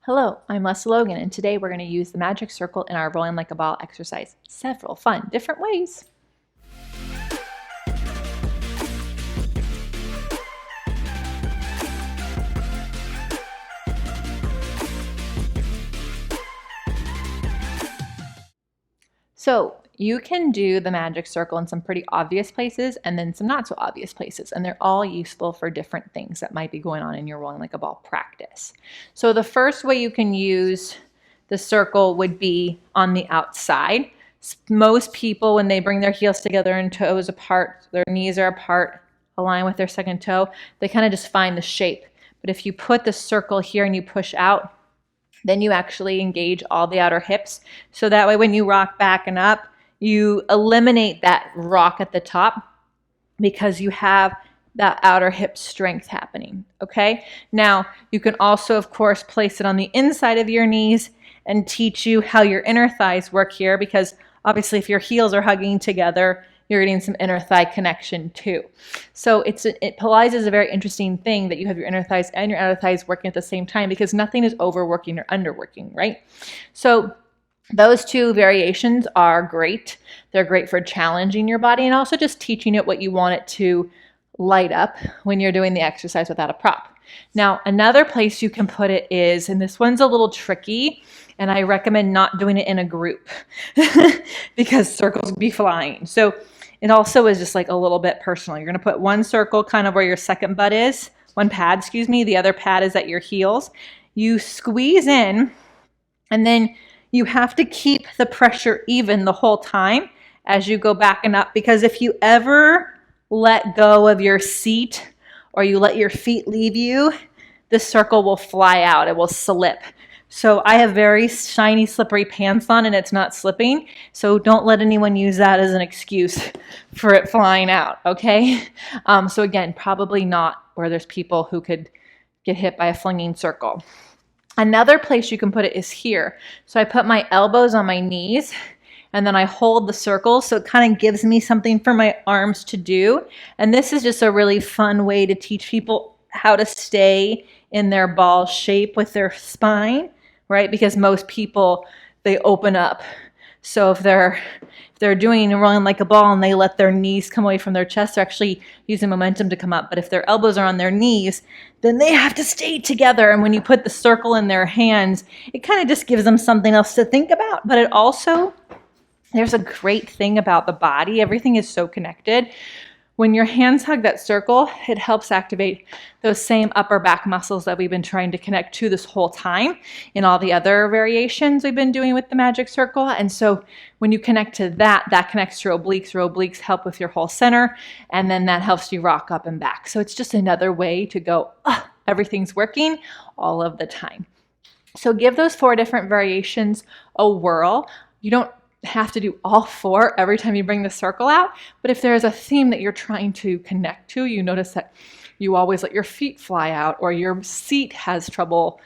Hello, I'm Lesley Logan, and today we're going to use the magic circle in our rolling like a ball exercise. Several fun, different ways. So you can do the magic circle in some pretty obvious places and then some not so obvious places, and they're all useful for different things that might be going on in your rolling like a ball practice. So the first way you can use the circle would be on the outside. Most people, when they bring their heels together and toes apart, their knees are apart, align with their second toe, they kind of just find the shape. But if you put the circle here and you push out, then you actually engage all the outer hips. So that way when you rock back and up, you eliminate that rock at the top because you have that outer hip strength happening, okay? Now, you can also, of course, place it on the inside of your knees and teach you how your inner thighs work here, because obviously if your heels are hugging together, you're getting some inner thigh connection too. So Pilates is a very interesting thing that you have your inner thighs and your outer thighs working at the same time, because nothing is overworking or underworking, right? So those two variations are great. They're great for challenging your body and also just teaching it what you want it to light up when you're doing the exercise without a prop. Now, another place you can put it is, and this one's a little tricky, and I recommend not doing it in a group because circles be flying. So it also is just like a little bit personal. You're going to put one circle kind of where your second butt is, one pad, excuse me. The other pad is at your heels. You squeeze in, and then you have to keep the pressure even the whole time as you go back and up, because if you ever let go of your seat or you let your feet leave you, the circle will fly out. It will slip. So I have very shiny, slippery pants on and it's not slipping. So don't let anyone use that as an excuse for it flying out, okay? So again, probably not where there's people who could get hit by a flinging circle. Another place you can put it is here. So I put my elbows on my knees and then I hold the circle, so it kind of gives me something for my arms to do. And this is just a really fun way to teach people how to stay in their ball shape with their spine, right? Because most people, they open up. So if they're doing and rolling like a ball and they let their knees come away from their chest, they're actually using momentum to come up. But if their elbows are on their knees, then they have to stay together. And when you put the circle in their hands, it kind of just gives them something else to think about. But it also, there's a great thing about the body. Everything is so connected. When your hands hug that circle, it helps activate those same upper back muscles that we've been trying to connect to this whole time in all the other variations we've been doing with the magic circle. And so when you connect to that, that connects to your obliques. Your obliques help with your whole center, and then that helps you rock up and back. So it's just another way to go, everything's working all of the time. So give those 4 different variations a whirl. You don't have to do all 4 every time you bring the circle out, but if there is a theme that you're trying to connect to, you notice that you always let your feet fly out or your seat has trouble,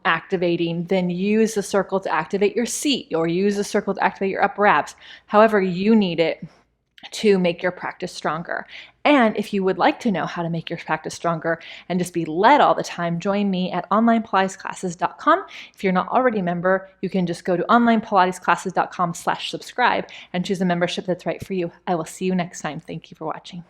activating, then use the circle to activate your seat or use the circle to activate your upper abs, however you need it to make your practice stronger. And if you would like to know how to make your practice stronger and just be led all the time, join me at onlinepilatesclasses.com. If you're not already a member, you can just go to onlinepilatesclasses.com/subscribe and choose a membership that's right for you. I will see you next time. Thank you for watching.